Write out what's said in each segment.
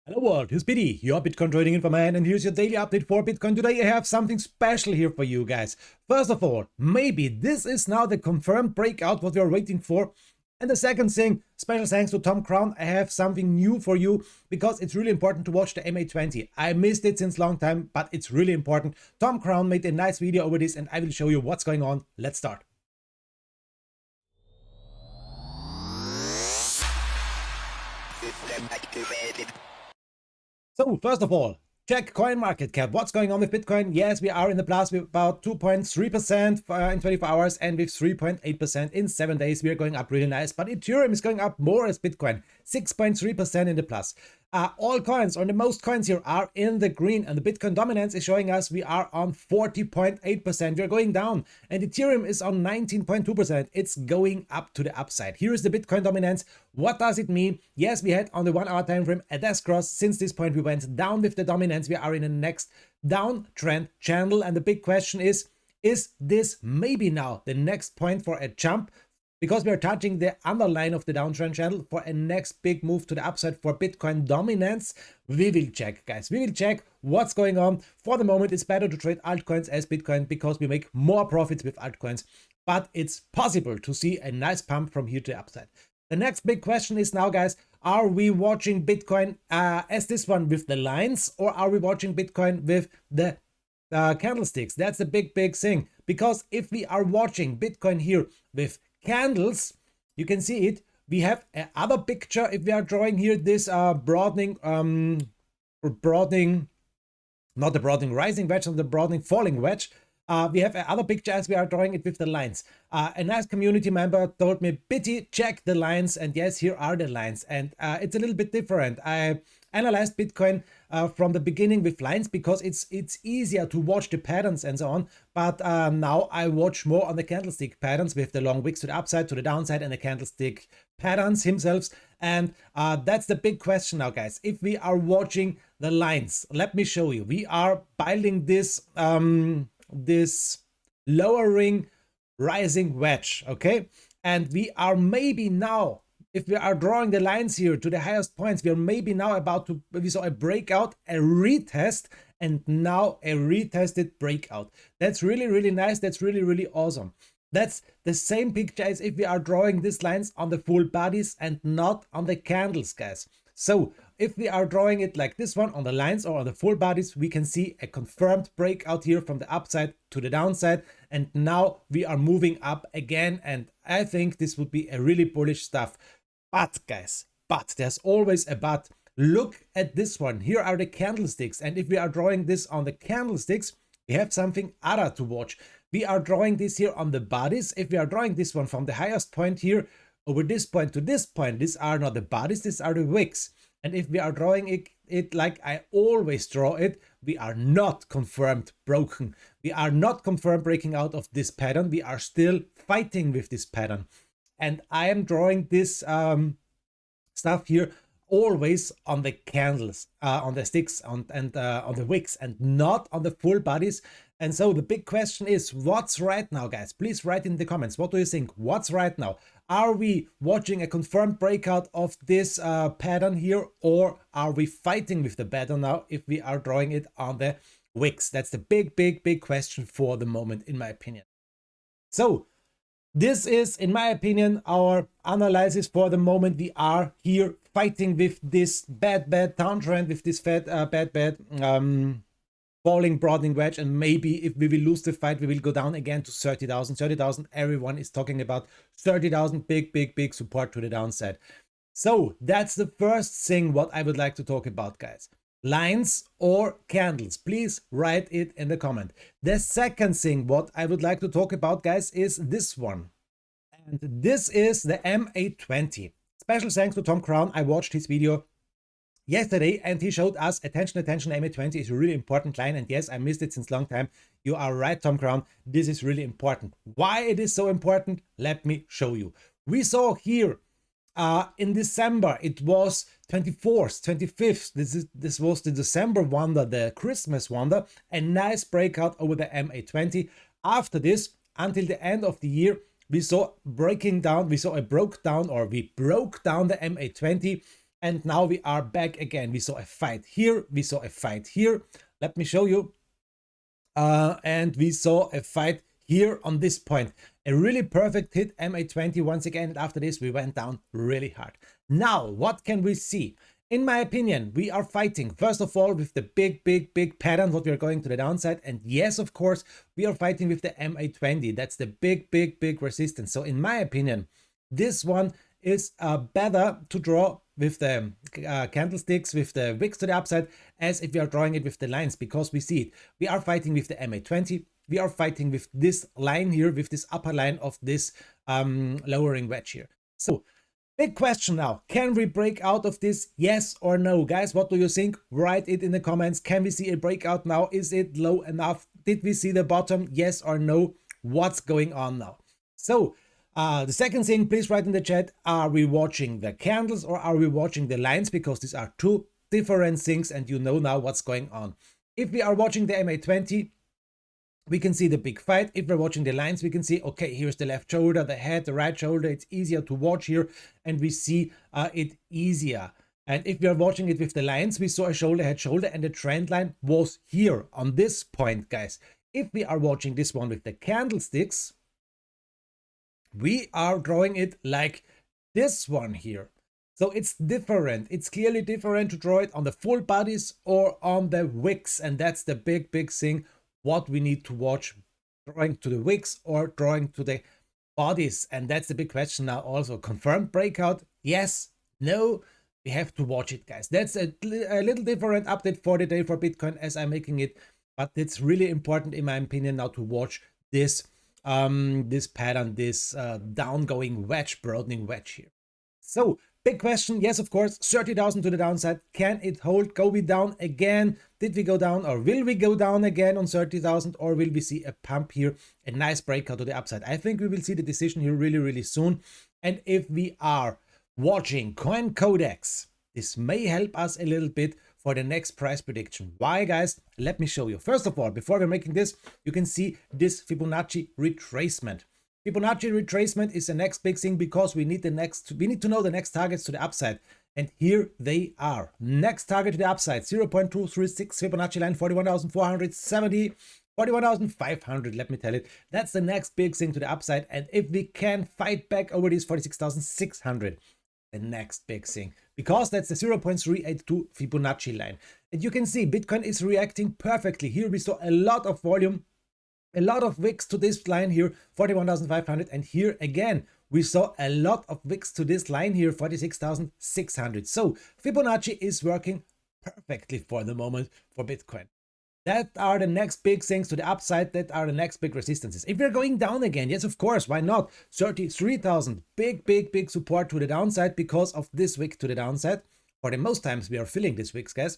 Hello world, here's Biti, your Bitcoin trading info man, and here's your daily update for Bitcoin. Today I have something special here for you guys. First of all, maybe this is now the confirmed breakout what we are waiting for. And the second thing, special thanks to Tom Crown, I have something new for you because it's really important to watch the MA20. I missed it since long time, but it's really important. Tom Crown made a nice video over this and I will show you what's going on. Let's start. So first of all, check coin market cap. What's going on with Bitcoin? Yes, we are in the plus with about 2.3% in 24 hours and with 3.8% in 7 days. We are going up really nice, but Ethereum is going up more as Bitcoin, 6.3% in the plus. All coins, or the most coins here, are in the green, and the Bitcoin dominance is showing us we are on 40.8%. We are going down, and Ethereum is on 19.2%. It's going up to the upside. Here is the Bitcoin dominance. What does it mean? Yes, we had on the 1 hour time frame a death cross. Since this point, we went down with the dominance. We are in the next downtrend channel, and the big question is this maybe now the next point for a jump? Because we are touching the underline of the downtrend channel for a next big move to the upside for Bitcoin dominance. We will check, guys. We will check what's going on. For the moment, it's better to trade altcoins as Bitcoin because we make more profits with altcoins. But it's possible to see a nice pump from here to the upside. The next big question is now, guys, are we watching Bitcoin as this one with the lines, or are we watching Bitcoin with the candlesticks? That's the big thing. Because if we are watching Bitcoin here with candles, you can see it. We have another picture if we are drawing here this broadening, not the broadening rising wedge, not the broadening falling wedge. We have another picture as we are drawing it with the lines. A nice community member told me, Biti, check the lines, and yes, here are the lines, and it's a little bit different. I analyzed Bitcoin from the beginning with lines because it's easier to watch the patterns and so on, but now I watch more on the candlestick patterns with the long wicks to the upside, to the downside, and the candlestick patterns themselves. And that's the big question now, guys. If we are watching the lines, let me show you. We are building this this lowering rising wedge, okay? And we are maybe now, if we are drawing the lines here to the highest points, we are maybe now about to, we saw a breakout, a retest, and now a retested breakout. That's really nice. That's really awesome. That's the same picture as if we are drawing these lines on the full bodies and not on the candles, guys. So if we are drawing it like this one on the lines or on the full bodies, we can see a confirmed breakout here from the upside to the downside. And now we are moving up again. And I think this would be a really bullish stuff. But guys, there's always a but. Look at this one. Here are the candlesticks. And if we are drawing this on the candlesticks, we have something other to watch. We are drawing this here on the bodies. If we are drawing this one from the highest point here over this point to this point, these are not the bodies, these are the wicks. And if we are drawing it like I always draw it, we are not confirmed broken. We are not confirmed breaking out of this pattern. We are still fighting with this pattern. And I am drawing this stuff here always on the candles, on the sticks, and on the wicks, and not on the full bodies. And so the big question is, what's right now, guys? Please write in the comments. What do you think? What's right now? Are we watching a confirmed breakout of this pattern here, or are we fighting with the pattern now if we are drawing it on the wicks? That's the big question for the moment, in my opinion. So this is, in my opinion, our analysis for the moment. We are here fighting with this bad downtrend, with this bad falling broadening wedge, and maybe if we will lose the fight, we will go down again to 30,000. 30,000, everyone is talking about 30,000, big support to the downside. So that's the first thing what I would like to talk about, guys. Lines or candles? Please write it in the comment. The second thing what I would like to talk about, guys, is this one. And this is the MA20. Special thanks to Tom Crown. I watched his video yesterday and he showed us, attention, MA20 is a really important line. And yes, I missed it since long time. You are right, Tom Crown. This is really important. Why it is so important? Let me show you. We saw here in December, it was 24th, 25th. This was the December wonder, the Christmas wonder, a nice breakout over the MA20. After this, until the end of the year, we saw breaking down, we broke down the MA20 And now we are back again. We saw a fight here, we saw a fight here. Let me show you. And we saw a fight here on this point. A really perfect hit, MA20 once again. And after this, we went down really hard. Now, what can we see? In my opinion, we are fighting, first of all, with the big pattern, what we are going to the downside. And yes, of course, we are fighting with the MA20. That's the big resistance. So in my opinion, this one is better to draw with the candlesticks, with the wicks to the upside, as if we are drawing it with the lines, because we see it. We are fighting with the MA20. We are fighting with this line here, with this upper line of this lowering wedge here. So big question now, can we break out of this? Yes or no? Guys, what do you think? Write it in the comments. Can we see a breakout now? Is it low enough? Did we see the bottom? Yes or no? What's going on now? So the second thing, please write in the chat, are we watching the candles or are we watching the lines? Because these are two different things and you know now what's going on. If we are watching the MA20, we can see the big fight. If we're watching the lines, we can see, okay, here's the left shoulder, the head, the right shoulder. It's easier to watch here and we see it easier. And if we are watching it with the lines, we saw a shoulder, head, shoulder, and the trend line was here on this point, guys. If we are watching this one with the candlesticks, we are drawing it like this one here. So it's different. It's clearly different to draw it on the full bodies or on the wicks. And that's the big thing, what we need to watch, drawing to the wicks or drawing to the bodies. And that's the big question now also. Confirmed breakout? Yes, no, we have to watch it, guys. That's a little different update for the day for Bitcoin as I'm making it. But it's really important, in my opinion, now to watch this this pattern, this downgoing wedge, broadening wedge here. So big question, yes, of course, 30,000 to the downside. Can it hold? Go we down again? Did we go down or will we go down again on 30,000 or will we see a pump here, a nice breakout to the upside? I think we will see the decision here really soon. And if we are watching Coin Codex, this may help us a little bit for the next price prediction. Why, guys? Let me show you. First of all, before we're making this, you can see this Fibonacci retracement. Fibonacci retracement is the next big thing because we need to know the next targets to the upside. And here they are. Next target to the upside, 0.236 Fibonacci line, 41,470, 41,500, let me tell it. That's the next big thing to the upside. And if we can fight back over these 46,600, the next big thing, because that's the 0.382 Fibonacci line. And you can see Bitcoin is reacting perfectly. Here we saw a lot of volume, a lot of wicks to this line here, 41,500. And here again, we saw a lot of wicks to this line here, 46,600. So Fibonacci is working perfectly for the moment for Bitcoin. That are the next big things to the upside. That are the next big resistances. If we're going down again, yes, of course, why not? 33,000, big support to the downside because of this wick to the downside. For the most times we are filling these wicks, guys.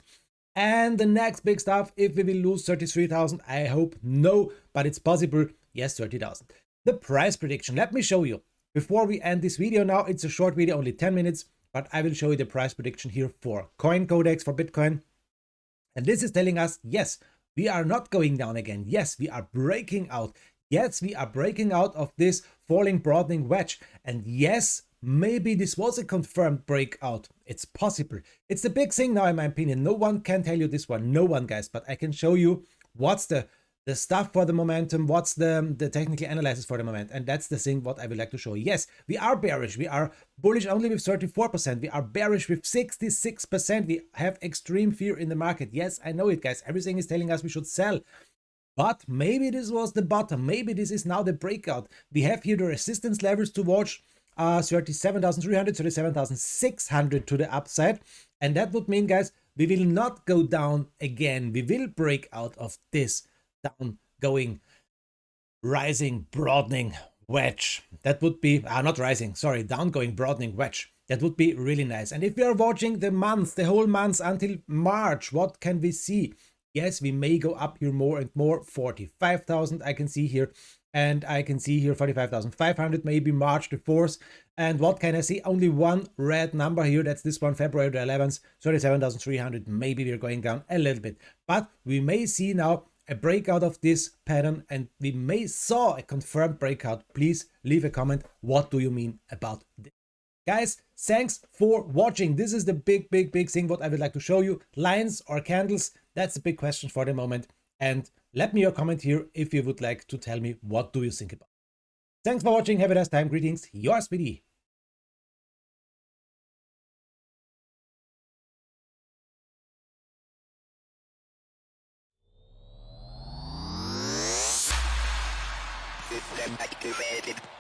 And the next big stuff, if we will lose 33,000, I hope no, but it's possible. Yes, 30,000. The price prediction, let me show you. Before we end this video now, it's a short video, only 10 minutes, but I will show you the price prediction here for Coin Codex for Bitcoin. And this is telling us, yes, we are not going down again. Yes, we are breaking out. Yes, we are breaking out of this falling broadening wedge. And yes, maybe this was a confirmed breakout. It's possible. It's the big thing now, in my opinion. No one can tell you this one. No one, guys. But I can show you what's the stuff for the momentum, what's the technical analysis for the moment. And that's the thing what I would like to show you. Yes, we are bearish. We are bullish only with 34%. We are bearish with 66%. We have extreme fear in the market. Yes, I know it, guys. Everything is telling us we should sell. But maybe this was the bottom. Maybe this is now the breakout. We have here the resistance levels to watch. 37,300, 37,600 to the upside. And that would mean, guys, we will not go down again. We will break out of this down going rising broadening wedge. That would be not rising, sorry, down going broadening wedge. That would be really nice. And if we are watching the month, the whole month until March, what can we see? Yes, we may go up here more and more. 45,000 I can see here, and I can see here 45,500, maybe March the 4th. And what can I see? Only one red number here. That's this one, February the 11th, 37,300. Maybe we're going down a little bit, but we may see now a breakout of this pattern, and we may saw a confirmed breakout. Please leave a comment. What do you mean about this? Guys, thanks for watching. This is the big thing what I would like to show you. Lines or candles, that's the big question for the moment. And let me your comment here if you would like to tell me what do you think about. Thanks for watching. Have a nice time. Greetings. Yours, Biti. System activated.